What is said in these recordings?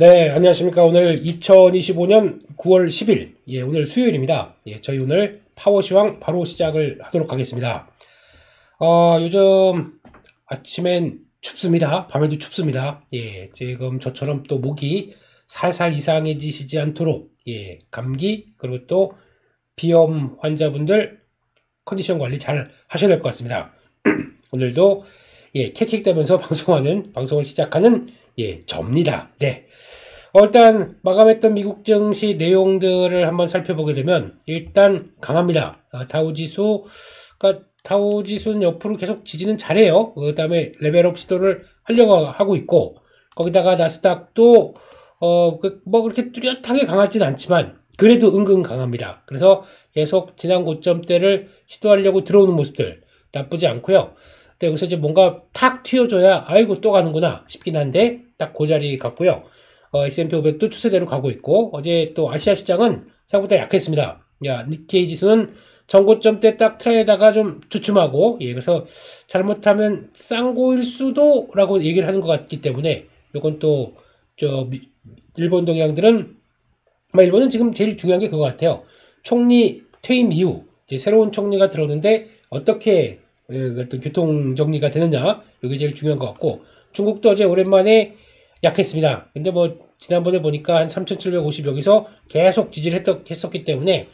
네, 안녕하십니까. 오늘 2025년 9월 10일, 오늘 수요일입니다. 저희 오늘 파워시황 바로 시작을 하도록 하겠습니다. 요즘 아침엔 춥습니다. 밤에도 춥습니다. 지금 저처럼 또 목이 살살 이상해지시지 않도록, 감기, 그리고 또 비염 환자분들 컨디션 관리 잘 하셔야 될 것 같습니다. 오늘도, 캑캑대면서 방송을 시작하는, 접니다. 네. 일단 마감했던 미국 증시 내용들을 한번 살펴보게 되면 일단 강합니다. 다우지수는 옆으로 계속 지지는 잘해요. 그 다음에 레벨업 시도를 하려고 하고 있고, 거기다가 나스닥도 뭐 그렇게 뚜렷하게 강하지는 않지만 그래도 은근 강합니다. 그래서 계속 지난 고점대를 시도하려고 들어오는 모습들 나쁘지 않고요. 근데 여기서 이제 뭔가 탁 튀어줘야 아이고 또 가는구나 싶긴 한데 딱 그 자리 같고요. S&P 500도 추세대로 가고 있고, 어제 또 아시아 시장은 생각보다 약했습니다. 니케이 지수는 전고점 때 딱 트라이에다가 좀 주춤하고, 그래서 잘못하면 쌍고일 수도 라고 얘기를 하는 것 같기 때문에, 요건 또 일본 동향들은 일본은 지금 제일 중요한 게 그거 같아요. 총리 퇴임 이후 이제 새로운 총리가 들어오는데 어떻게 어떤 교통 정리가 되느냐, 이게 제일 중요한 것 같고, 중국도 어제 오랜만에 약했습니다. 근데 뭐 지난번에 보니까 한 3,750 여기서 계속 지지를 했었기 때문에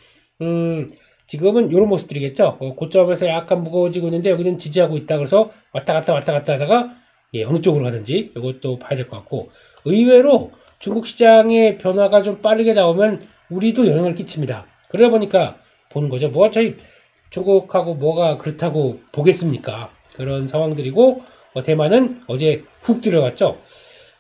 지금은 이런 모습들이겠죠. 고점에서 약간 무거워지고 있는데 여기는 지지하고 있다. 그래서 왔다 갔다 하다가 어느 쪽으로 가는지 이것도 봐야 될 것 같고, 의외로 중국 시장의 변화가 좀 빠르게 나오면 우리도 영향을 끼칩니다. 그러다 보니까 보는 거죠. 뭐 저희 중국하고 뭐가 그렇다고 보겠습니까? 그런 상황들이고, 대만은 어제 훅 들어갔죠.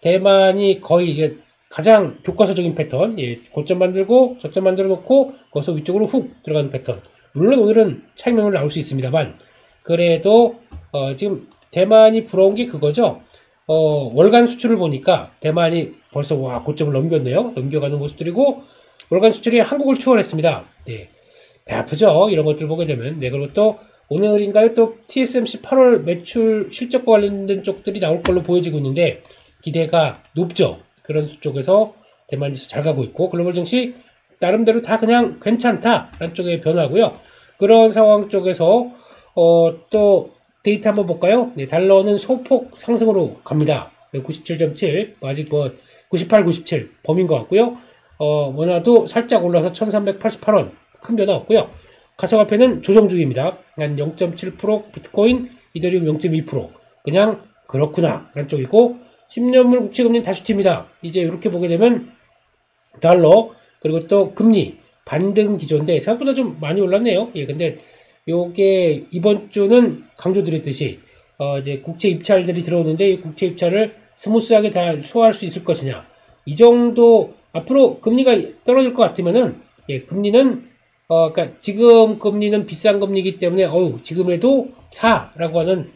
대만이 거의 이제 가장 교과서적인 패턴, 고점 만들고 저점 만들어 놓고 거기서 위쪽으로 훅 들어가는 패턴. 물론 오늘은 차익명을 나올 수 있습니다만, 그래도 지금 대만이 부러운 게 그거죠. 월간 수출을 보니까 대만이 벌써 고점을 넘겨가는 모습들이고, 월간 수출이 한국을 추월했습니다. 배 아프죠. 이런 것들 보게 되면. 그리고 또 오늘인가요? 또 TSMC 8월 매출 실적과 관련된 쪽들이 나올 걸로 보여지고 있는데 기대가 높죠. 그런 쪽에서 대만 지수 잘 가고 있고, 글로벌 증시 나름대로 다 그냥 괜찮다라는 쪽의 변화고요. 그런 상황 쪽에서 또 데이터 한번 볼까요? 달러는 소폭 상승으로 갑니다. 97.7, 아직 98, 97 범인 것 같고요. 원화도 살짝 올라서 1388원, 큰 변화 없고요. 가상화폐는 조정 중입니다. 한 0.7%, 비트코인, 이더리움 0.2%. 그냥 그렇구나 라는 쪽이고, 10년물 국채금리는 다시 튑니다. 이제 이렇게 보게 되면 달러, 그리고 또 금리 반등 기조인데 생각보다 좀 많이 올랐네요. 근데 요게 이번 주는 강조드렸듯이 이제 국채 입찰들이 들어오는데 이 국채 입찰을 스무스하게 다 소화할 수 있을 것이냐, 이 정도. 앞으로 금리가 떨어질 것 같으면은 금리는 그러니까 지금 금리는 비싼 금리이기 때문에 지금에도 사라고 하는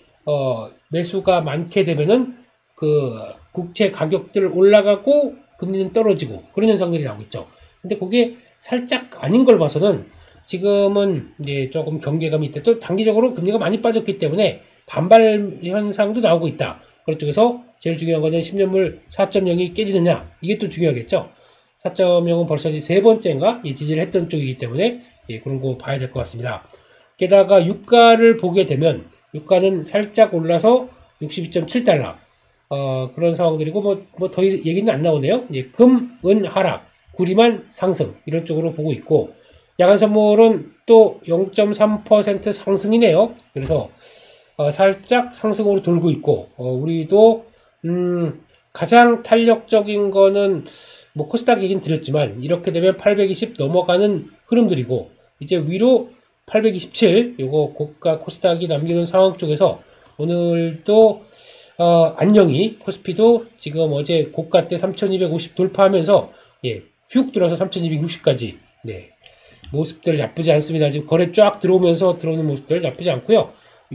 매수가 많게 되면은 그 국채 가격들 올라가고 금리는 떨어지고 그런 현상들이 나오겠죠. 근데 그게 살짝 아닌 걸 봐서는 지금은 이제 조금 경계감이 있다. 또 단기적으로 금리가 많이 빠졌기 때문에 반발 현상도 나오고 있다. 그런 쪽에서 제일 중요한 거는 10년물 4.0이 깨지느냐, 이게 또 중요하겠죠. 4.0은 벌써 이제 세 번째인가 지지를 했던 쪽이기 때문에 그런 거 봐야 될 것 같습니다. 게다가 유가를 보게 되면 유가는 살짝 올라서 62.7달러. 그런 상황들이고, 뭐 더 얘기는 안 나오네요. 금, 은 하락, 구리만 상승, 이런 쪽으로 보고 있고, 야간 선물은 또 0.3% 상승이네요. 그래서 살짝 상승으로 돌고 있고, 우리도 가장 탄력적인 거는 뭐 코스닥 얘기는 드렸지만 이렇게 되면 820 넘어가는 흐름들이고, 이제 위로 827, 요거 고가 코스닥이 남기는 상황 쪽에서 오늘도 안녕히 코스피도 지금 어제 고가 때 3250 돌파하면서 휙 들어서 3260까지 모습들 나쁘지 않습니다. 지금 거래 쫙 들어오면서 들어오는 모습들 나쁘지 않고요.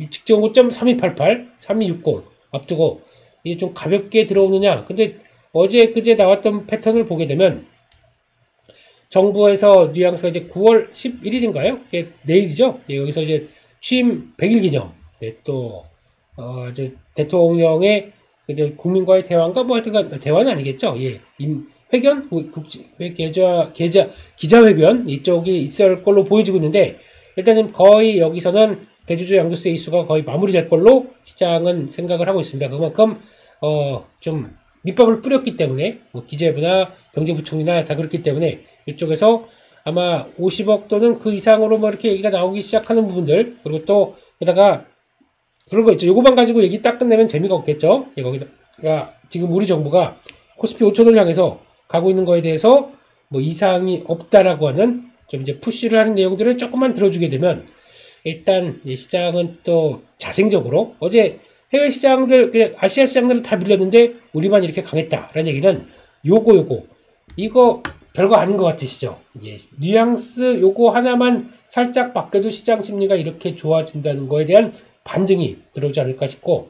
직전 고점 3288, 3260 앞두고 이게 좀 가볍게 들어오느냐. 근데 어제 그제 나왔던 패턴을 보게 되면 정부에서 뉘앙스가 이제 9월 11일인가요? 내일이죠. 여기서 이제 취임 100일 기념 또 이제 대통령의 근데 국민과의 대화인가 뭐 하여튼 대화는 아니겠죠. 예. 회견, 기자회견 이쪽이 있을 걸로 보여지고 있는데 일단은 거의 여기서는 대주주 양도세 이슈가 거의 마무리될 걸로 시장은 생각을 하고 있습니다. 그만큼 좀 밑밥을 뿌렸기 때문에 뭐 기재부나 경제부총리나 다 그렇기 때문에 이쪽에서 아마 50억 또는 그 이상으로 뭐 이렇게 얘기가 나오기 시작하는 부분들 그리고 또 게다가 그런 거 있죠. 요거만 가지고 얘기 딱 끝내면 재미가 없겠죠. 예, 거기다가 지금 우리 정부가 코스피 5천을 향해서 가고 있는 거에 대해서 뭐 이상이 없다라고 하는 좀 이제 푸시를 하는 내용들을 조금만 들어주게 되면 일단 시장은 또 자생적으로 어제 해외 시장들, 아시아 시장들은 다 밀렸는데 우리만 이렇게 강했다라는 얘기는 이거 별거 아닌 것 같으시죠? 예, 뉘앙스 요거 하나만 살짝 바뀌어도 시장 심리가 이렇게 좋아진다는 거에 대한 반증이 들어오지 않을까 싶고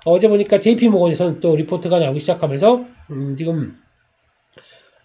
어제 보니까 JP모건에서는 또 리포트가 나오기 시작하면서 지금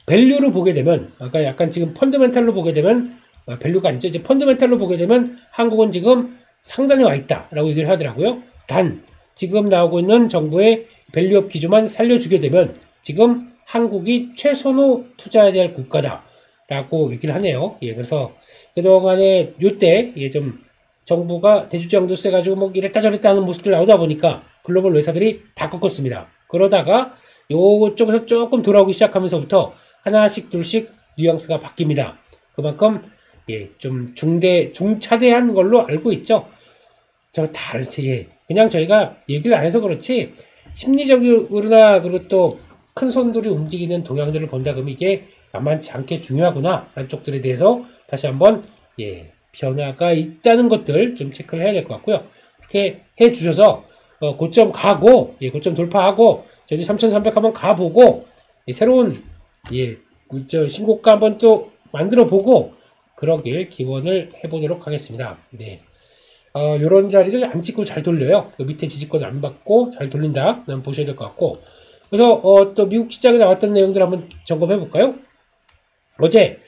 밸류를 보게 되면 아까 약간 지금 펀더멘탈로 보게 되면 밸류가 아니죠. 이제 펀더멘탈로 보게 되면 한국은 지금 상단에 와 있다라고 얘기를 하더라고요. 단 지금 나오고 있는 정부의 밸류업 기조만 살려주게 되면 지금 한국이 최선호 투자해야 될 국가다라고 얘기를 하네요. 예, 그래서 그동안에 요때 좀 정부가 대주주 양도세 가지고 뭐 이랬다 저랬다 하는 모습들 나오다 보니까 글로벌 외사들이 다 꺾었습니다. 그러다가 요쪽에서 조금 돌아오기 시작하면서부터 하나씩 둘씩 뉘앙스가 바뀝니다. 그만큼 좀 중차대한 걸로 알고 있죠. 그냥 저희가 얘기를 안 해서 그렇지 심리적으로나 그리고 또 큰 손들이 움직이는 동향들을 본다 그러면 이게 만만치 않게 중요하구나 라는 쪽들에 대해서 다시 한번 변화가 있다는 것들 좀 체크를 해야 될 것 같고요. 이렇게 해 주셔서 고점 가고 고점 돌파하고 저희 3,300 한번 가보고 새로운 신고가 한번 또 만들어 보고 그러길 기원을 해보도록 하겠습니다. 네. 요런 자리를 안 찍고 잘 돌려요. 밑에 지지권 안 받고 잘 돌린다. 한번 보셔야 될 것 같고. 그래서, 또 미국 시장에 나왔던 내용들 한번 점검해 볼까요? 어제,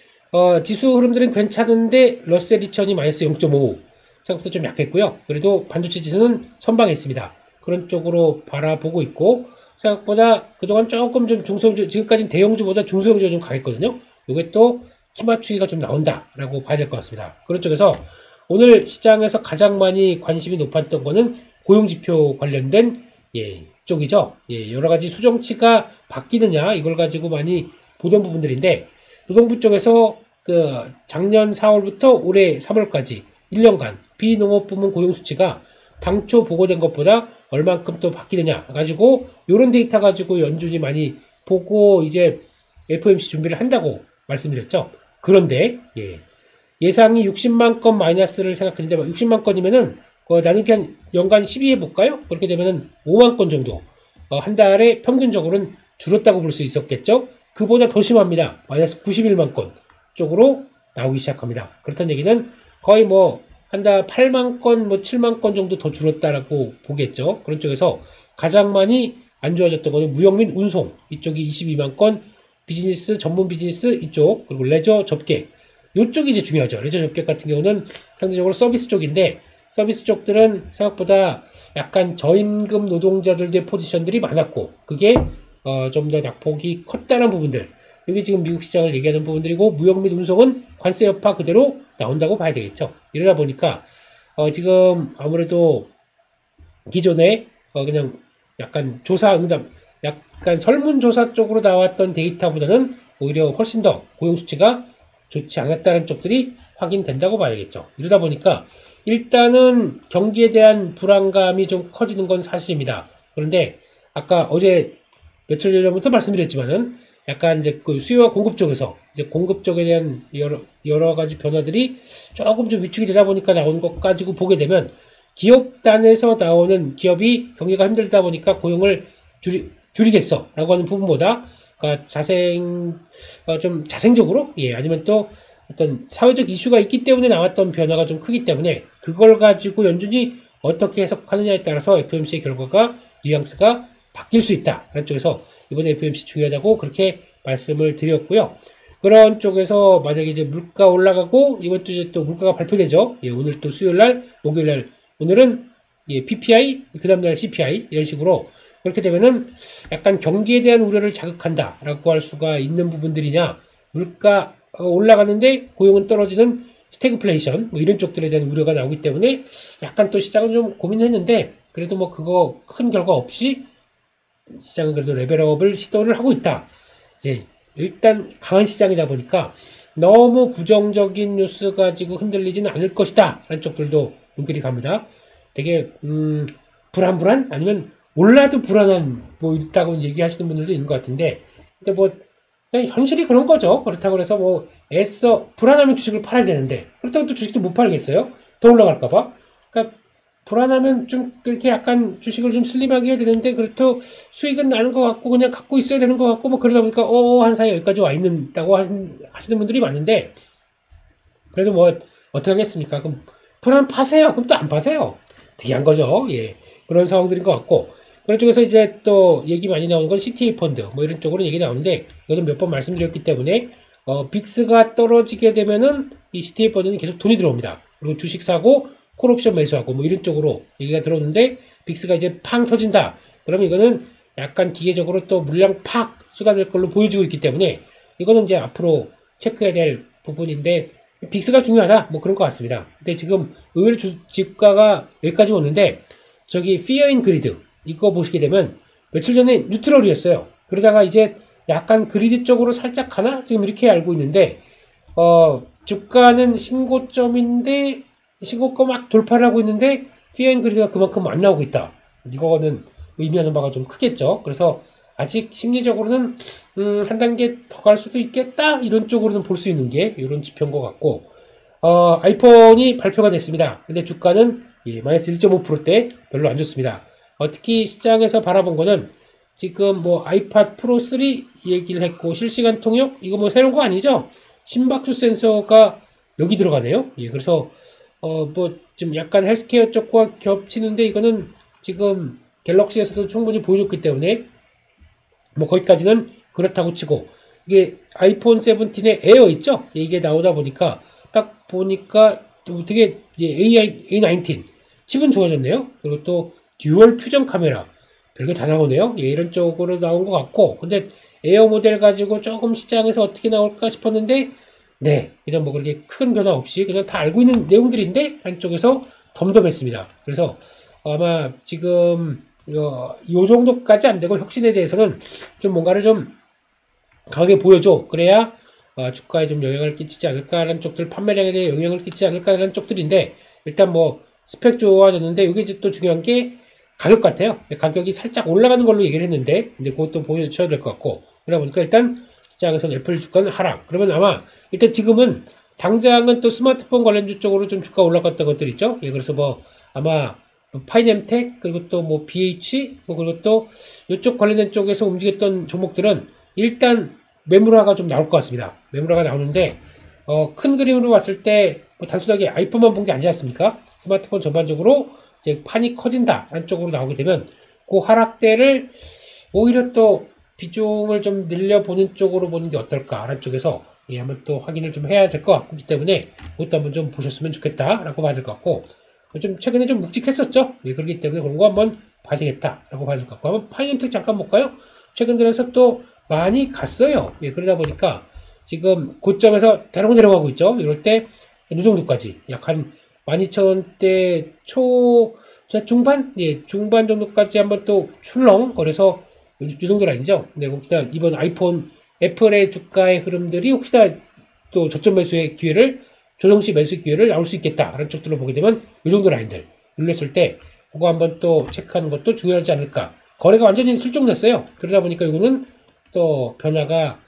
지수 흐름들은 괜찮은데, 러셀 리천이 마이너스 0.5. 생각보다 좀 약했고요. 그래도 반도체 지수는 선방했습니다. 그런 쪽으로 바라보고 있고, 생각보다 그동안 조금 좀 중소형주, 지금까지는 대형주보다 중소형주가 좀 강했거든요. 요게 또 키 맞추기가 좀 나온다라고 봐야 될 것 같습니다. 그런 쪽에서 오늘 시장에서 가장 많이 관심이 높았던 거는 고용지표 관련된 쪽이죠. 여러 가지 수정치가 바뀌느냐 이걸 가지고 많이 보던 부분들인데 노동부 쪽에서 그 작년 4월부터 올해 3월까지 1년간 비농업 부문 고용 수치가 당초 보고된 것보다 얼만큼 또 바뀌느냐 가지고 요런 데이터 가지고 연준이 많이 보고 이제 FOMC 준비를 한다고 말씀드렸죠. 그런데 예상이 60만 건 마이너스를 생각했는데 60만 건이면은 나는 그냥 연간 12해 볼까요? 그렇게 되면은 5만 건 정도 한 달에 평균적으로는 줄었다고 볼 수 있었겠죠. 그보다 더 심합니다. 마이너스 91만 건 쪽으로 나오기 시작합니다. 그렇다는 얘기는 거의 뭐 한 달 8만 건, 7만 건 정도 더 줄었다라고 보겠죠. 그런 쪽에서 가장 많이 안 좋아졌던 거는 무역 및 운송 이쪽이 22만 건, 비즈니스 전문 비즈니스 이쪽 그리고 레저 접객 이쪽이 이제 중요하죠. 레저 접객 같은 경우는 상대적으로 서비스 쪽인데 서비스 쪽들은 생각보다 약간 저임금 노동자들의 포지션들이 많았고 그게 좀 더 낙폭이 컸다는 부분들 이게 지금 미국 시장을 얘기하는 부분들이고 무역 및 운송은 관세 여파 그대로 나온다고 봐야 되겠죠. 이러다 보니까 지금 아무래도 기존에 그냥 약간 조사 응답 약간 설문조사 쪽으로 나왔던 데이터보다는 오히려 훨씬 더 고용 수치가 좋지 않았다는 쪽들이 확인된다고 봐야겠죠. 이러다 보니까 일단은 경기에 대한 불안감이 좀 커지는 건 사실입니다. 그런데 아까 어제 며칠 전부터 말씀드렸지만은 약간 이제 그 수요와 공급 쪽에서 이제 공급 쪽에 대한 여러 가지 변화들이 조금 좀 위축이 되다 보니까 나온 것 가지고 보게 되면 기업단에서 나오는 기업이 경기가 힘들다 보니까 고용을 줄이겠어 라고 하는 부분보다 그러니까 좀 자생적으로 아니면 또 어떤 사회적 이슈가 있기 때문에 나왔던 변화가 좀 크기 때문에 그걸 가지고 연준이 어떻게 해석하느냐에 따라서 FOMC의 결과가 뉘앙스가 바뀔 수 있다 라는 쪽에서 이번에 FOMC 중요하다고 그렇게 말씀을 드렸고요. 그런 쪽에서 만약에 이제 물가 올라가고 이것도 이제 또 물가가 발표되죠. 오늘 또 수요일날 목요일날 오늘은 PPI 그 다음날 CPI 이런 식으로 그렇게 되면은 약간 경기에 대한 우려를 자극한다라고 할 수가 있는 부분들이냐, 물가 올라가는데 고용은 떨어지는 스태그플레이션 뭐 이런 쪽들에 대한 우려가 나오기 때문에 약간 또 시장은 좀 고민했는데, 그래도 뭐 그거 큰 결과 없이 시장은 그래도 레벨업을 시도를 하고 있다. 이제 일단 강한 시장이다 보니까 너무 부정적인 뉴스 가지고 흔들리지는 않을 것이다 라는 쪽들도 눈길이 갑니다. 되게 불안 아니면 올라도 불안한 뭐 있다고 얘기하시는 분들도 있는 것 같은데, 근데 뭐 그냥 현실이 그런 거죠. 그렇다고 해서 뭐 애써 불안하면 주식을 팔아야 되는데, 그렇다고 또 주식도 못 팔겠어요? 더 올라갈까봐. 그러니까 불안하면 좀 그렇게 약간 주식을 좀 슬림하게 해야 되는데, 그렇다고 수익은 나는 것 같고 그냥 갖고 있어야 되는 것 같고 뭐 그러다 보니까 한 사이 여기까지 와 있는다고 하시는 분들이 많은데, 그래도 뭐 어떻게 하겠습니까? 그럼 불안 파세요. 그럼 또 안 파세요. 특이한 거죠. 예, 그런 상황들인 것 같고, 그런 쪽에서 이제 또 얘기 많이 나오는 건 CTA 펀드 뭐 이런 쪽으로 얘기 나오는데, 이것도 몇 번 말씀드렸기 때문에 빅스가 떨어지게 되면은 이 CTA 펀드는 계속 돈이 들어옵니다. 그리고 주식 사고 콜옵션 매수하고 뭐 이런 쪽으로 얘기가 들어오는데, 빅스가 이제 팡 터진다. 그러면 이거는 약간 기계적으로 또 물량 팍 쏟아낼 걸로 보여지고 있기 때문에 이거는 이제 앞으로 체크해야 될 부분인데, 빅스가 중요하다 뭐 그런 것 같습니다. 근데 지금 의외로 주가가 여기까지 오는데, 저기 피어 인 그리드 이거 보시게 되면 며칠 전에 뉴트럴이었어요. 그러다가 이제 약간 그리드 쪽으로 살짝 가나 지금 이렇게 알고 있는데, 주가는 신고점인데 신고가 막 돌파를 하고 있는데 피어 인 그리드가 그만큼 안 나오고 있다. 이거는 의미하는 바가 좀 크겠죠. 그래서 아직 심리적으로는 한 단계 더 갈 수도 있겠다 이런 쪽으로는 볼 수 있는 게 이런 지표인 것 같고, 아이폰이 발표가 됐습니다. 근데 주가는 마이너스 1.5%대 별로 안 좋습니다. 특히 시장에서 바라본 거는 지금 뭐 아이팟 프로 3 얘기를 했고, 실시간 통역 이거 뭐 새로운 거 아니죠? 심박수 센서가 여기 들어가네요. 예, 그래서 뭐 좀 약간 헬스케어 쪽과 겹치는데, 이거는 지금 갤럭시에서도 충분히 보여줬기 때문에 뭐 거기까지는 그렇다고 치고, 이게 아이폰 17의 에어 있죠? 이게 나오다 보니까 딱 보니까 되게 A19 칩은 좋아졌네요. 그리고 또 듀얼 퓨전 카메라 별게 다 나오네요. 예, 이런 쪽으로 나온 것 같고, 근데 에어 모델 가지고 조금 시장에서 어떻게 나올까 싶었는데, 네, 그냥 뭐 그렇게 큰 변화 없이 그냥 다 알고 있는 내용들인데 한쪽에서 덤덤했습니다. 그래서 아마 지금 요 정도까지 안 되고 혁신에 대해서는 좀 뭔가를 좀 강하게 보여줘. 그래야 주가에 좀 영향을 끼치지 않을까라는 쪽들, 판매량에 대해 영향을 끼치지 않을까라는 쪽들인데, 일단 뭐 스펙 좋아졌는데 이게 이제 또 중요한 게 가격 같아요. 가격이 살짝 올라가는 걸로 얘기를 했는데, 근데 그것도 보여줘야 될 것 같고, 그러다 보니까 일단 시장에서는 애플 주가는 하락. 그러면 아마 일단 지금은 당장은 또 스마트폰 관련주 쪽으로 좀 주가 올라갔던 것들 있죠. 예, 그래서 뭐 아마 파이넴텍 그리고 또 뭐 BH 뭐 그리고 또 이쪽 관련된 쪽에서 움직였던 종목들은 일단 매물화가 좀 나올 것 같습니다. 매물화가 나오는데, 큰 그림으로 봤을 때 뭐 단순하게 아이폰만 본 게 아니지 않습니까? 스마트폰 전반적으로 이제 판이 커진다 안쪽으로 나오게 되면 그 하락대를 오히려 또 비중을 좀 늘려보는 쪽으로 보는 게 어떨까 라는 쪽에서 한번 또 확인을 좀 해야 될 것 같기 때문에 그것도 한번 좀 보셨으면 좋겠다 라고 봐야 될 것 같고, 좀 최근에 좀 묵직했었죠. 그렇기 때문에 그런 거 한번 봐야 되겠다 라고 봐야 될 것 같고, 한번 파이낸텍 잠깐 볼까요? 최근 들어서 또 많이 갔어요. 그러다 보니까 지금 고점에서 대롱 내려가고 있죠. 이럴 때 이 정도까지 약 한 12,000원대 중반? 중반 정도까지 한번 또 출렁 거려서 이 정도 라인이죠. 근데 혹시나 이번 아이폰 애플의 주가의 흐름들이 혹시나 또 저점 매수의 기회를, 조정시 매수 기회를 나올 수 있겠다라는 쪽들로 보게 되면 이 정도 라인들 눌렸을 때 그거 한번 또 체크하는 것도 중요하지 않을까. 거래가 완전히 실종됐어요. 그러다 보니까 이거는 또 변화가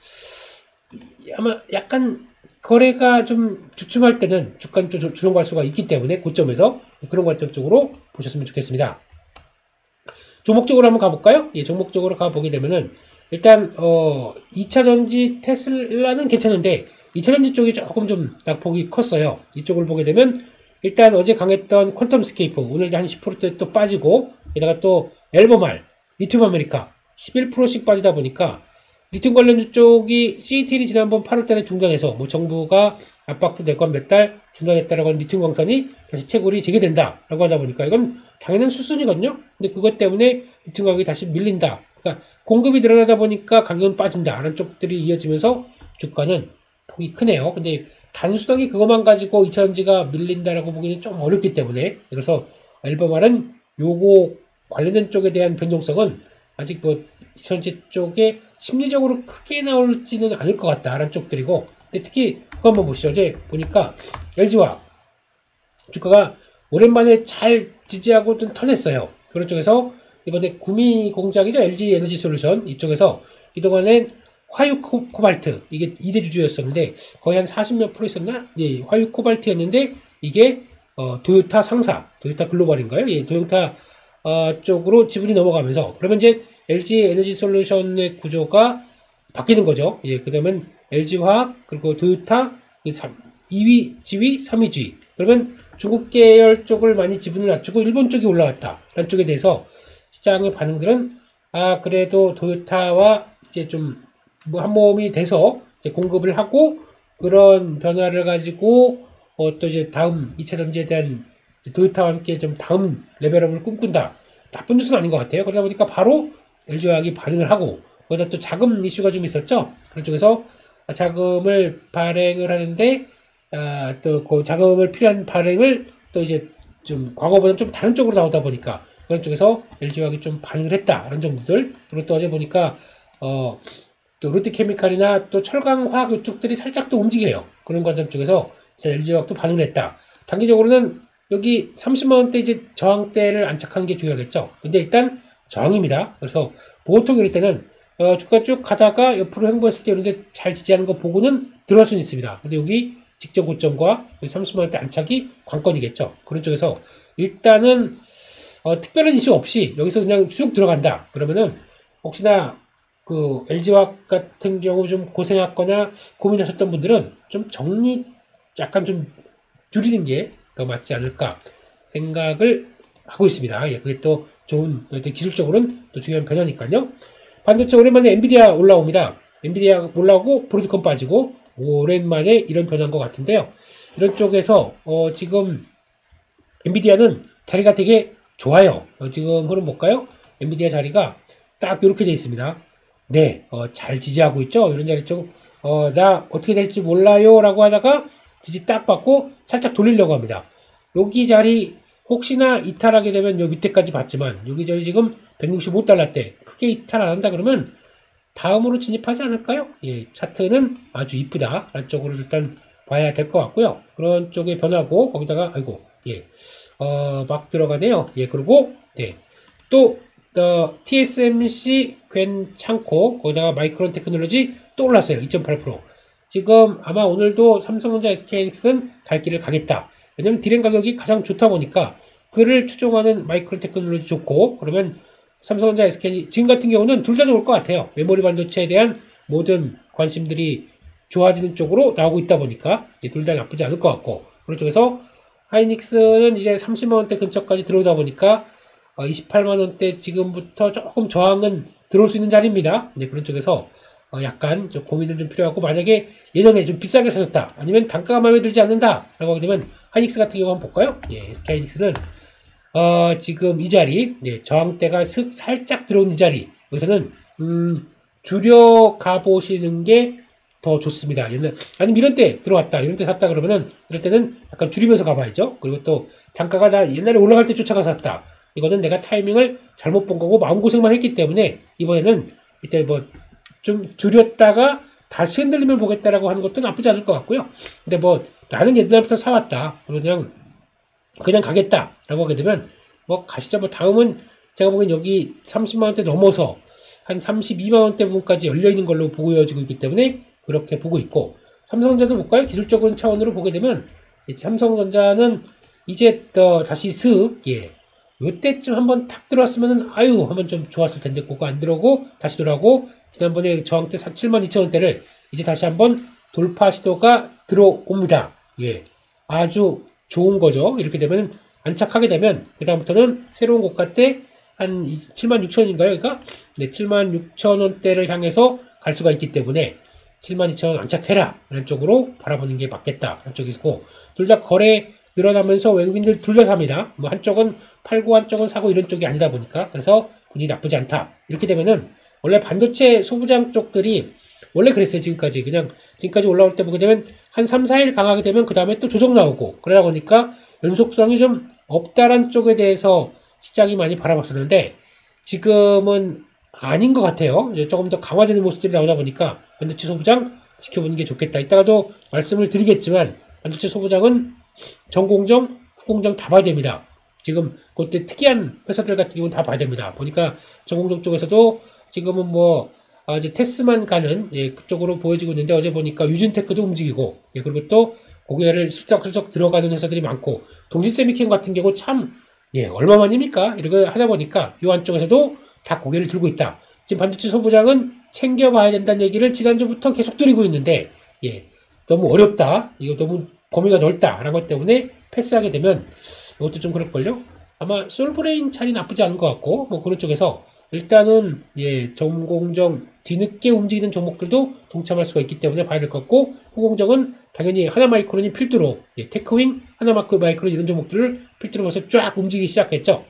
아마 약간 거래가 좀 주춤할 때는 주가는 좀 조정할 수가 있기 때문에 고점에서 그런 관점 쪽으로 보셨으면 좋겠습니다. 종목적으로 한번 가볼까요? 종목적으로 가보게 되면은 일단 2차전지 테슬라는 괜찮은데 2차전지 쪽이 조금 좀 낙폭이 컸어요. 이쪽을 보게 되면 일단 어제 강했던 퀀텀 스케이프 오늘 한 10%대 또 빠지고, 게다가 또 엘버말, 리튬 아메리카 11%씩 빠지다 보니까 리튬 관련주 쪽이 CATL이 지난번 8월달에 중단해서 뭐 정부가 압박도 내고 한 몇 달 중단했다라고 하는 리튬 광산이 다시 채굴이 재개된다라고 하다 보니까 이건 당연한 수순이거든요. 근데 그것 때문에 리튬 가격이 다시 밀린다. 그러니까 공급이 늘어나다 보니까 가격은 빠진다. 라는 쪽들이 이어지면서 주가는 폭이 크네요. 근데 단순하게 그것만 가지고 2차전지가 밀린다라고 보기는 좀 어렵기 때문에, 그래서 알버말은 요거 관련된 쪽에 대한 변동성은 아직 뭐 2차전지 쪽에 심리적으로 크게 나올지는 않을 것 같다라는 쪽들이고, 근데 특히 그거 한번 보시죠. 어제 보니까 LG화학 주가가 오랜만에 잘 지지하고 좀 턴했어요. 그런 쪽에서 이번에 구미 공장이죠. LG 에너지 솔루션 이쪽에서 그동안엔 화유 코발트 이게 2대 주주였었는데 거의 한 40몇 프로 있었나? 예, 화유 코발트였는데 이게 도요타 상사, 도요타 글로벌인가요? 예, 도요타 쪽으로 지분이 넘어가면서 그러면 이제 LG 에너지 솔루션의 구조가 바뀌는 거죠. 예, 그다음엔 LG화학 그리고 도요타 2위 지위, 3위 지위. 그러면 중국 계열 쪽을 많이 지분을 낮추고 일본 쪽이 올라왔다. 라는 쪽에 대해서 시장의 반응들은 그래도 도요타와 이제 좀 뭐 한몸이 돼서 이제 공급을 하고 그런 변화를 가지고 또 이제 다음 2차 전지에 대한 도요타와 함께 좀 다음 레벨업을 꿈꾼다. 나쁜 뉴스는 아닌 것 같아요. 그러다 보니까 바로 LG화학이 반응을 하고 거기다 또 자금 이슈가 좀 있었죠. 그런 쪽에서 자금을 발행을 하는데 또 그 자금을 필요한 발행을 또 이제 좀 과거보다는 좀 다른 쪽으로 나오다 보니까 그런 쪽에서 LG화학이 좀 반응을 했다. 그런 정도들. 그리고 또 어제 보니까 또 롯데케미칼이나 또 철강화학 이쪽들이 살짝 또 움직여요. 그런 관점 쪽에서 LG화학도 반응을 했다. 단기적으로는 여기 30만원대 이제 저항대를 안착하는 게 중요하겠죠. 근데 일단 저항입니다. 그래서 보통 이럴 때는 주가 쭉 가다가 옆으로 횡보했을 때 이런데 잘 지지하는 거 보고는 들어갈 수는 있습니다. 근데 여기 직전 고점과 30만원대 안착이 관건이겠죠. 그런 쪽에서 일단은 특별한 이슈 없이 여기서 그냥 쭉 들어간다. 그러면은 혹시나 그 LG화학 같은 경우 좀 고생했거나 고민하셨던 분들은 좀 정리 약간 좀 줄이는 게 더 맞지 않을까 생각을 하고 있습니다. 예, 그게 또 좋은 기술적으로는 또 중요한 변화니까요. 반도체 오랜만에 엔비디아 올라옵니다. 엔비디아 올라오고 브로드컴 빠지고 오랜만에 이런 변화인 것 같은데요. 이런 쪽에서 지금 엔비디아는 자리가 되게 좋아요. 지금 흐름 볼까요? 엔비디아 자리가 딱 이렇게 되어 있습니다. 네, 잘 지지하고 있죠. 이런 자리 쪽, 나 어떻게 될지 몰라요 라고 하다가 지지 딱 받고 살짝 돌리려고 합니다. 여기 자리 혹시나 이탈하게 되면 요 밑에까지 봤지만 여기 자리 지금 165달러대 크게 이탈 안 한다 그러면 다음으로 진입하지 않을까요? 예, 차트는 아주 이쁘다 라는 쪽으로 일단 봐야 될 것 같고요. 그런 쪽에 변하고 거기다가 아이고 예, 막 들어가네요. 예, 그리고 네, 또 TSMC 괜찮고 거기다가 마이크론 테크놀로지 또 올랐어요. 2.8%. 지금 아마 오늘도 삼성전자 SK하이닉스는 갈 길을 가겠다. 왜냐면 디램 가격이 가장 좋다 보니까 그를 추종하는 마이크론 테크놀로지 좋고 그러면 삼성전자 SK 지금 같은 경우는 둘 다 좋을 것 같아요. 메모리 반도체에 대한 모든 관심들이 좋아지는 쪽으로 나오고 있다 보니까 둘 다 나쁘지 않을 것 같고 그런 쪽에서 하이닉스는 이제 30만원대 근처까지 들어오다 보니까 28만원대 지금부터 조금 저항은 들어올 수 있는 자리입니다. 이제 그런 쪽에서 약간 좀 고민은 좀 필요하고 만약에 예전에 좀 비싸게 사셨다 아니면 단가가 마음에 들지 않는다 라고 하게 되면 하이닉스 같은 경우 한번 볼까요? 예, SK 하이닉스는 지금 이 자리 저항대가 살짝 들어온 이 자리 여기서는 줄여 가보시는 게 더 좋습니다. 옛날 아니면 이런 때 들어왔다 이런 때 샀다 그러면은 이럴 때는 약간 줄이면서 가봐야죠. 그리고 또 단가가 나 옛날에 올라갈 때 쫓아가서 샀다 이거는 내가 타이밍을 잘못 본 거고 마음고생만 했기 때문에 이번에는 이때 뭐 좀 줄였다가 다시 흔들리면 보겠다라고 하는 것도 나쁘지 않을 것 같고요. 근데 뭐 나는 옛날부터 사왔다. 그냥 가겠다라고 하게 되면 뭐 가시죠. 뭐 다음은 제가 보기엔 여기 30만원대 넘어서 한 32만원대 부분까지 열려있는 걸로 보여지고 있기 때문에 그렇게 보고 있고 삼성전자도 볼까요? 기술적인 차원으로 보게 되면 삼성전자는 이제 또 다시 요때쯤 한번 탁 들어왔으면은 아유 한번 좀 좋았을 텐데 그거 안 들어오고 다시 돌아오고 지난번에 저항대 72,000원대를 이제 다시 한번 돌파 시도가 들어옵니다. 예, 아주 좋은 거죠. 이렇게 되면 안착하게 되면 그 다음부터는 새로운 고가 때 한 76,000원인가요? 그러니까 네, 76,000원대를 향해서 갈 수가 있기 때문에 72,000원 안착해라 라는 쪽으로 바라보는 게 맞겠다 라는 쪽이 있고 둘 다 거래 늘어나면서 외국인들 둘 다 삽니다. 뭐 한쪽은 팔고 한쪽은 사고 이런 쪽이 아니다 보니까. 그래서 분위기 나쁘지 않다. 이렇게 되면은 원래 반도체 소부장 쪽들이 원래 그랬어요. 지금까지. 그냥 지금까지 올라올 때 보게 되면 한 3, 4일 강하게 되면 그 다음에 또 조정 나오고 그러다 보니까 연속성이 좀 없다란 쪽에 대해서 시장이 많이 바라봤었는데 지금은 아닌 것 같아요. 조금 더 강화되는 모습들이 나오다 보니까 반도체 소부장 지켜보는 게 좋겠다. 이따가도 말씀을 드리겠지만 반도체 소부장은 전공정, 후공정 다 봐야 됩니다. 지금 그때 특이한 회사들 같은 경우는 다 봐야 됩니다. 보니까 전공정 쪽에서도 지금은 뭐 이제 테스만 가는 그쪽으로 보여지고 있는데 어제 보니까 유진테크도 움직이고 그리고 또 고개를 슬쩍슬쩍 들어가는 회사들이 많고 동진세미캠 같은 경우 참 얼마만입니까? 이렇게 하다 보니까 이 안쪽에서도 다 고개를 들고 있다. 지금 반도체 소부장은 챙겨봐야 된다는 얘기를 지난주부터 계속 드리고 있는데 너무 어렵다. 이거 너무 범위가 넓다라는 것 때문에 패스하게 되면 이것도 좀 그럴걸요? 아마 솔브레인 차이 나쁘지 않은 것 같고 뭐 그런 쪽에서 일단은 전공정 뒤늦게 움직이는 종목들도 동참할 수가 있기 때문에 봐야 될 것 같고 후공정은 당연히 하나마이크론이 필두로 테크윙, 하나마이크론 이런 종목들을 필두로 벌써 쫙 움직이기 시작했죠.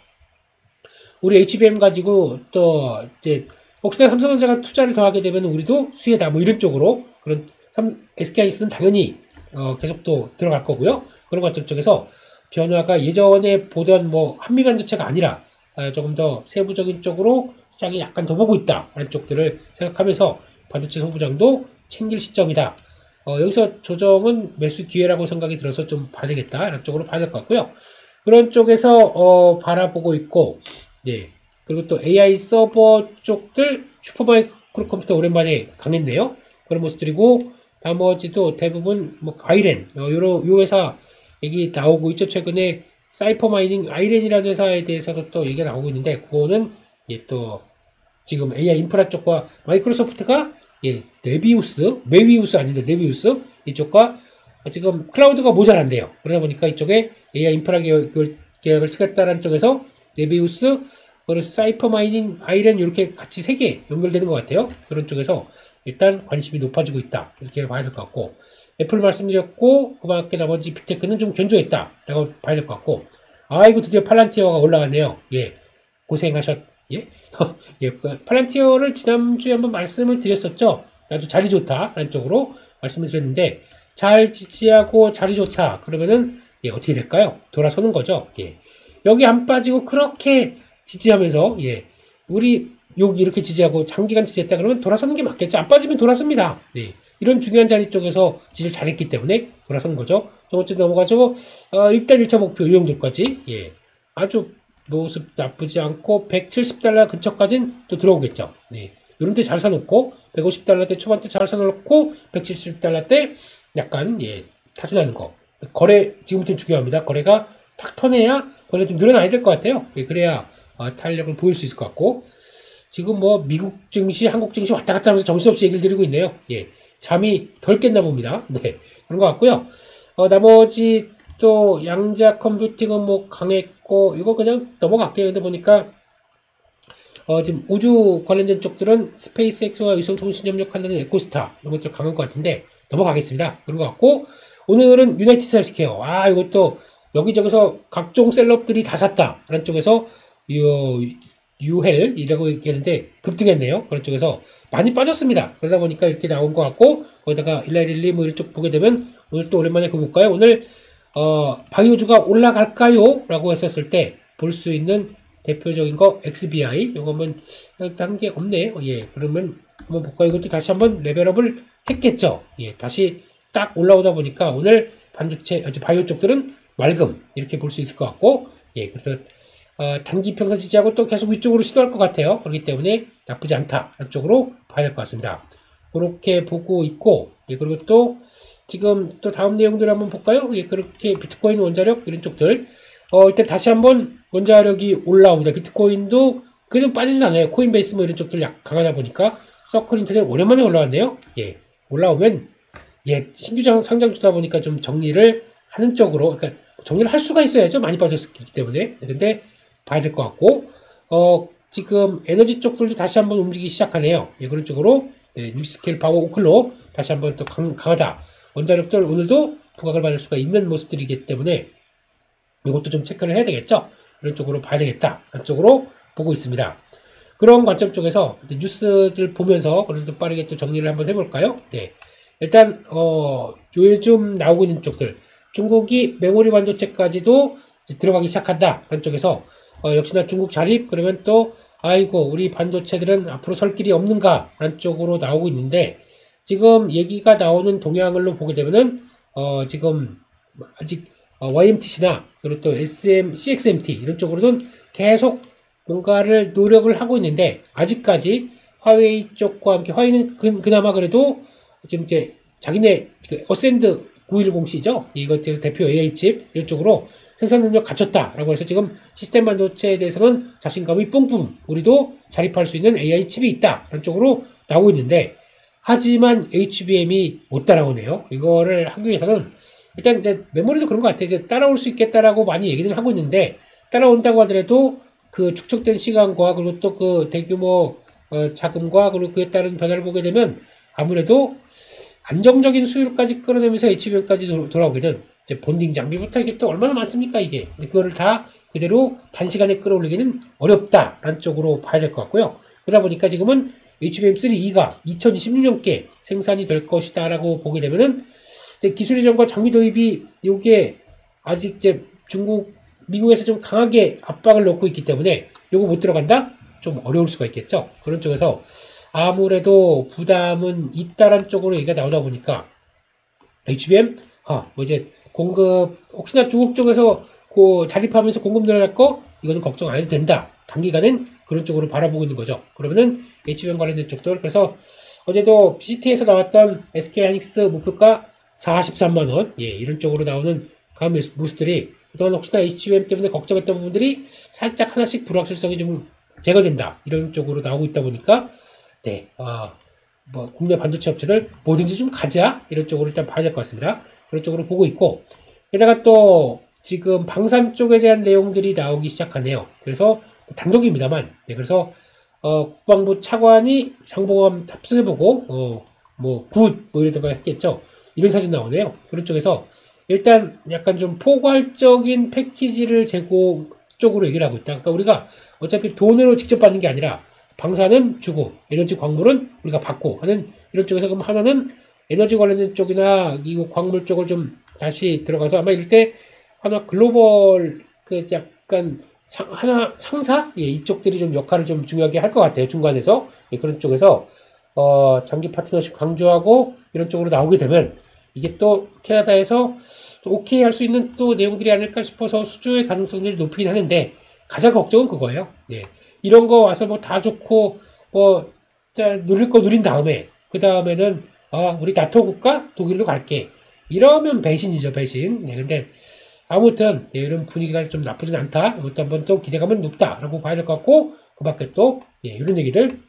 우리 HBM 가지고 또 이제 혹시나 삼성전자가 투자를 더 하게 되면 우리도 수혜다 뭐 이런 쪽으로 그런 SK하이닉스는 당연히 계속 또 들어갈 거고요. 그런 관점 쪽에서 변화가 예전에 보던 뭐 한미반도체가 아니라 조금 더 세부적인 쪽으로 시장이 약간 더 보고 있다 라는 쪽들을 생각하면서 반도체 소부장도 챙길 시점이다. 여기서 조정은 매수 기회라고 생각이 들어서 좀 봐야 되겠다 라는 쪽으로 봐야 될 것 같고요. 그런 쪽에서 바라보고 있고 그리고 또 AI 서버 쪽들 슈퍼마이크로 컴퓨터 오랜만에 강했네요. 그런 모습들이고 나머지도 대부분 뭐 아이렌 요 회사 얘기 나오고 있죠. 최근에 사이퍼 마이닝 아이렌이라는 회사에 대해서도 또 얘기가 나오고 있는데 그거는 또 지금 AI 인프라 쪽과 마이크로소프트가 메비우스 아닌데 네비우스 이쪽과 지금 클라우드가 모자란대요. 그러다 보니까 이쪽에 AI 인프라 계약을 치겠다라는 쪽에서 네비우스 그래서 사이퍼 마이닝 아이렌 이렇게 같이 3개 연결되는 것 같아요. 그런 쪽에서 일단 관심이 높아지고 있다. 이렇게 봐야 될 것 같고 애플 말씀드렸고 그 밖에 나머지 빅테크는 좀 견조했다 라고 봐야 될 것 같고 아이고 드디어 팔란티어가 올라갔네요. 고생하셨 팔란티어를 지난주에 한번 말씀을 드렸었죠. 아주 자리 좋다 라는 쪽으로 말씀을 드렸는데 잘 지지하고 자리 좋다 그러면은 어떻게 될까요? 돌아서는 거죠. 여기 안 빠지고 그렇게 지지하면서 우리 여기 이렇게 지지하고 장기간 지지했다 그러면 돌아서는 게 맞겠죠. 안 빠지면 돌아섭니다. 이런 중요한 자리 쪽에서 지지를 잘했기 때문에 돌아서는 거죠. 저번주 넘어가죠. 일단 1차 목표 이 정도까지 아주 모습 나쁘지 않고 170달러 근처까지는 또 들어오겠죠. 이런 때 잘 사놓고 150달러 대 초반대 잘 사놓고 170달러 때 약간 타진하는 거. 거래 지금부터는 중요합니다. 거래가 탁 터내야 거래 좀 늘어나야 될 것 같아요. 그래야 탄력을 보일 수 있을 것 같고 지금 뭐 미국 증시, 한국 증시 왔다 갔다 하면서 정신없이 얘기를 드리고 있네요. 잠이 덜 깼나 봅니다. 그런 것 같고요. 나머지 또 양자 컴퓨팅은 뭐 강했고 이거 그냥 넘어갈게요. 근데 보니까 지금 우주 관련된 쪽들은 스페이스X와 위성통신 협력한다는 에코스타 이런 것들 강한 것 같은데 넘어가겠습니다. 그런 것 같고 오늘은 유나이티드 헬스케어 이것도 여기저기서 각종 셀럽들이 다 샀다 라는 쪽에서 유헬이라고 얘기했는데 급등했네요. 그런 쪽에서 많이 빠졌습니다. 그러다 보니까 이렇게 나온 것 같고 거기다가 일라일리 뭐 이쪽 보게 되면 오늘 또 오랜만에 그거 볼까요? 오늘 바이오주가 올라갈까요? 라고 했었을 때 볼 수 있는 대표적인 거 XBI 이거 한번 한 게 없네요. 그러면 한번 볼까요? 이것도 다시 한번 레벨업을 했겠죠. 다시 딱 올라오다 보니까 오늘 반도체 바이오 쪽들은 맑음 이렇게 볼 수 있을 것 같고 그래서 단기 평선 지지하고 또 계속 위쪽으로 시도할 것 같아요. 그렇기 때문에 나쁘지 않다. 쪽으로 봐야 될 것 같습니다. 그렇게 보고 있고, 그리고 또 지금 또 다음 내용들 한번 볼까요? 그렇게 비트코인 원자력 이런 쪽들. 일단 다시 한번 원자력이 올라옵니다. 비트코인도 그래도 빠지진 않아요. 코인베이스 뭐 이런 쪽들 강하다 보니까 서클 인터넷 오랜만에 올라왔네요. 올라오면 신규 상장주다 보니까 좀 정리를 하는 쪽으로, 그러니까 정리를 할 수가 있어야죠. 많이 빠졌기 때문에. 근데 봐야 될 것 같고, 지금 에너지 쪽들도 다시 한번 움직이기 시작하네요. 그런 쪽으로, 6스케일 파워 오클로 다시 한번 또 강하다. 원자력들 오늘도 부각을 받을 수가 있는 모습들이기 때문에, 이것도 좀 체크를 해야 되겠죠. 이런 쪽으로 봐야 되겠다. 한쪽으로 보고 있습니다. 그런 관점 쪽에서 뉴스들 보면서 그래도 빠르게 또 정리를 한번 해볼까요? 네. 일단 요즘 나오고 있는 쪽들, 중국이 메모리 반도체까지도 들어가기 시작한다. 그런 쪽에서 역시나 중국 자립, 그러면 또 아이고 우리 반도체들은 앞으로 설 길이 없는가 라는 쪽으로 나오고 있는데, 지금 얘기가 나오는 동향을로 보게 되면은 지금 아직 YMTC나 그리고 또 CXMT 이런 쪽으로는 계속 뭔가를 노력을 하고 있는데, 아직까지 화웨이 쪽과 함께, 화웨이는 그나마 그래도 지금 이제 자기네 어센드 910C죠. 이것에서 대표 AI 칩 이쪽으로 생산 능력 갖췄다라고 해서 지금 시스템 반도체에 대해서는 자신감이 뿜뿜, 우리도 자립할 수 있는 AI 칩이 있다 라는 쪽으로 나오고 있는데, 하지만 HBM이 못 따라오네요. 이거를 하기 위해서는 일단 이제 메모리도 그런 것 같아요. 이제 따라올 수 있겠다라고 많이 얘기는 하고 있는데, 따라온다고 하더라도 그 축적된 시간과 그리고 또 그 대규모 자금과 그리고 그에 따른 변화를 보게 되면 아무래도 안정적인 수율까지 끌어내면서 HBM까지 돌아오게 된 이제 본딩 장비부터 이게 또 얼마나 많습니까 이게. 근데 그거를 다 그대로 단시간에 끌어올리기는 어렵다라는 쪽으로 봐야 될 것 같고요. 그러다 보니까 지금은 HBM3E가 2026년께 생산이 될 것이다라고 보게 되면은 기술 이전과 장비 도입이 요게 아직 이제 미국에서 좀 강하게 압박을 넣고 있기 때문에 요거 못 들어간다? 좀 어려울 수가 있겠죠. 그런 쪽에서 아무래도 부담은 있다란 쪽으로 얘기가 나오다 보니까 HBM 뭐 이제 공급 혹시나 중국 쪽에서 자립하면서 공급 늘어날 거 이거는 걱정 안 해도 된다. 단기간은 그런 쪽으로 바라보고 있는 거죠. 그러면은 HBM 관련된 쪽들, 그래서 어제도 PCT에서 나왔던 SK하이닉스 목표가 43만원, 예, 이런 쪽으로 나오는 강한 모습들이 그동안 혹시나 HBM 때문에 걱정했던 부분들이 살짝 하나씩 불확실성이 좀 제거된다, 이런 쪽으로 나오고 있다 보니까 네, 뭐 국내 반도체 업체들 뭐든지 좀 가자, 이런 쪽으로 일단 봐야 될 것 같습니다. 그런 쪽으로 보고 있고, 게다가 또 지금 방산 쪽에 대한 내용들이 나오기 시작하네요. 그래서 단독입니다만, 네, 그래서 국방부 차관이 상봉함 탑승해보고 뭐 이러던가 했겠죠. 이런 사진 나오네요. 그런 쪽에서 일단 약간 좀 포괄적인 패키지를 제공 쪽으로 얘기를 하고 있다. 그러니까 우리가 어차피 돈으로 직접 받는 게 아니라 방사는 주고 에너지 광물은 우리가 받고 하는 이런 쪽에서, 그럼 하나는 에너지 관련된 쪽이나 이 광물 쪽을 좀 다시 들어가서 아마 이럴 때 하나 글로벌 그 약간 하나 상사, 예, 이쪽들이 좀 역할을 좀 중요하게 할 것 같아요. 중간에서, 예, 그런 쪽에서 장기 파트너십 강조하고 이런 쪽으로 나오게 되면 이게 또 캐나다에서 오케이 할 수 있는 또 내용들이 아닐까 싶어서 수주의 가능성들이 높이긴 하는데, 가장 걱정은 그거예요. 네. 이런 거 와서 뭐 다 좋고 뭐 누릴 거 누린 다음에 그 다음에는 우리 나토 국가 독일로 갈게, 이러면 배신이죠, 배신. 네, 근데 아무튼 네, 이런 분위기가 좀 나쁘진 않다. 이것도 한번 또 기대감은 높다라고 봐야 될 것 같고, 그 밖에 또 예, 이런 얘기들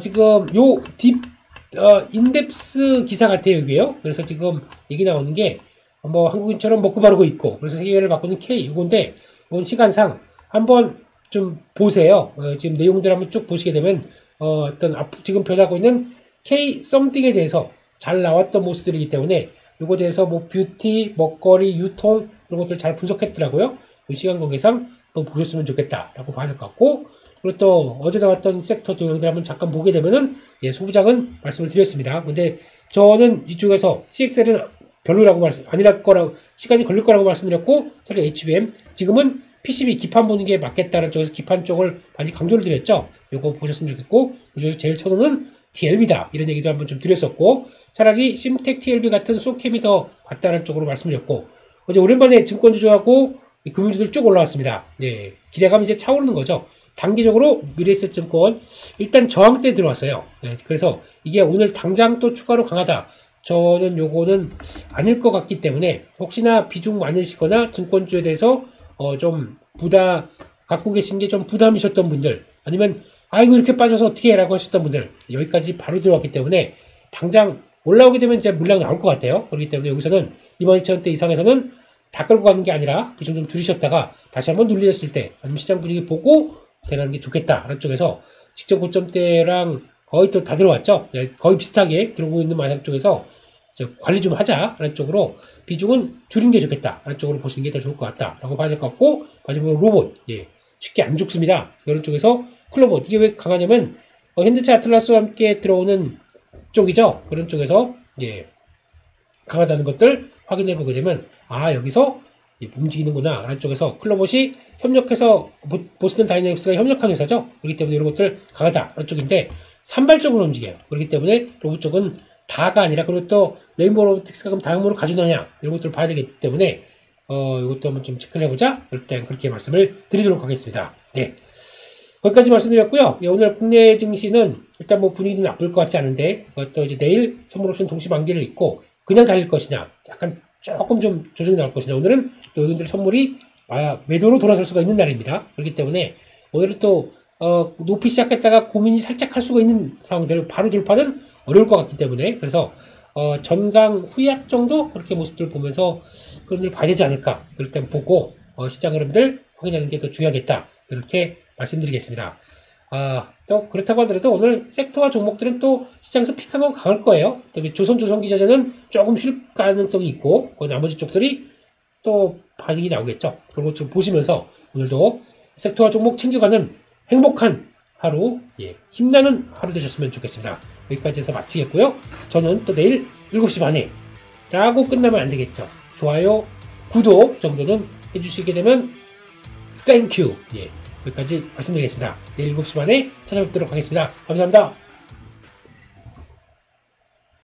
지금 요 인덱스 기사 같아요, 이게요. 그래서 지금 얘기 나오는 게 뭐 한국인처럼 먹고 바르고 있고, 그래서 세계를 바꾸는 K 이건데, 이건 시간상 한번 좀 보세요. 지금 내용들 한번 쭉 보시게 되면 지금 변하고 있는 K 썸띵에 대해서 잘 나왔던 모습들이기 때문에 이거에 대해서 뭐 뷰티, 먹거리, 유통 이런 것들 잘 분석했더라고요. 시간 관계상 한번 보셨으면 좋겠다라고 봐야 될 것 같고, 그리고 또 어제 나왔던 섹터 동영들 한번 잠깐 보게 되면은 예, 소부장은 말씀을 드렸습니다. 근데 저는 이쪽에서 CXL은 별로라고 아니랄 거라고, 시간이 걸릴 거라고 말씀드렸고, 차라리 HBM 지금은 PCB 기판 보는 게 맞겠다는 쪽에서 기판 쪽을 많이 강조를 드렸죠. 요거 보셨으면 좋겠고, 그중에서 제일 선호는 TLB다, 이런 얘기도 한번 좀 드렸었고, 차라리 심텍 TLB 같은 소캠이 더 맞다는 쪽으로 말씀드렸고, 어제 오랜만에 증권주주하고 금융주들 쭉 올라왔습니다. 네, 기대감이 이제 차오르는 거죠. 단기적으로 미래에셋증권 일단 저항대 들어왔어요. 네, 그래서 이게 오늘 당장 또 추가로 강하다, 저는 요거는 아닐 것 같기 때문에, 혹시나 비중 많으시거나 증권주에 대해서 좀 갖고 계신 게 좀 부담이셨던 분들, 아니면 아이고 이렇게 빠져서 어떻게 해라고 하셨던 분들, 여기까지 바로 들어왔기 때문에 당장 올라오게 되면 이제 물량 나올 것 같아요. 그렇기 때문에 여기서는 22,000원대 이상에서는 다 끌고 가는 게 아니라 비중 좀 줄이셨다가 다시 한번 눌리셨을 때, 아니면 시장 분위기 보고 대응하는 게 좋겠다라는 쪽에서 직전 고점대랑 거의 또 다 들어왔죠. 네, 거의 비슷하게 들어오고 있는 마장 쪽에서 관리 좀 하자라는 쪽으로 비중은 줄인 게 좋겠다 라는 쪽으로 보시는 게 더 좋을 것 같다 라고 봐야 될 것 같고, 마지막으로 로봇, 예, 쉽게 안 죽습니다. 이런 쪽에서 클로봇, 이게 왜 강하냐면 현대차 아틀라스와 함께 들어오는 쪽이죠. 그런 쪽에서 예, 강하다는 것들 확인해 보게 되면 여기서 움직이는구나 라는 쪽에서 클로봇이 협력해서, 보스턴 다이내믹스가 협력한 회사죠. 그렇기 때문에 이런 것들 강하다 라는 쪽인데 산발적으로 움직여요. 그렇기 때문에 로봇 쪽은 다가 아니라, 그리고 또 레인보우 로보틱스가 그럼 다음으로 가주느냐 이런 것들을 봐야 되기 때문에 이것도 한번 좀 체크를 해보자. 일단 그렇게 말씀을 드리도록 하겠습니다. 네, 거기까지 말씀드렸고요. 예, 오늘 국내 증시는 일단 뭐 분위기는 나쁠 것 같지 않은데, 그것도 이제 내일 선물 옵션 동시 만기를 있고 그냥 달릴 것이냐, 약간 조금 좀 조정이 나올 것이냐. 오늘은 또 여러분들 선물이 매도로 돌아설 수가 있는 날입니다. 그렇기 때문에 오늘은 또 높이 시작했다가 고민이 살짝 할 수가 있는 상황들을 바로 돌파는 어려울 것 같기 때문에, 그래서 전강 후약 정도 그렇게 모습들 보면서 그런 일 봐야 되지 않을까, 그럴 땐 보고 시장 흐름들 확인하는 게 더 중요하겠다, 그렇게 말씀드리겠습니다. 또 그렇다고 하더라도 오늘 섹터와 종목들은 또 시장에서 픽한 건 강할 거예요. 조선기자재는 조금 쉴 가능성이 있고, 나머지 쪽들이 또 반응이 나오겠죠. 그런 것 좀 보시면서 오늘도 섹터와 종목 챙겨가는 행복한 하루, 예, 힘나는 하루 되셨으면 좋겠습니다. 여기까지 해서 마치겠고요. 저는 또 내일 7시 반에 라고 끝나면 안 되겠죠. 좋아요, 구독 정도는 해주시게 되면 땡큐. 예, 여기까지 말씀드리겠습니다. 내일 7시 반에 찾아뵙도록 하겠습니다. 감사합니다.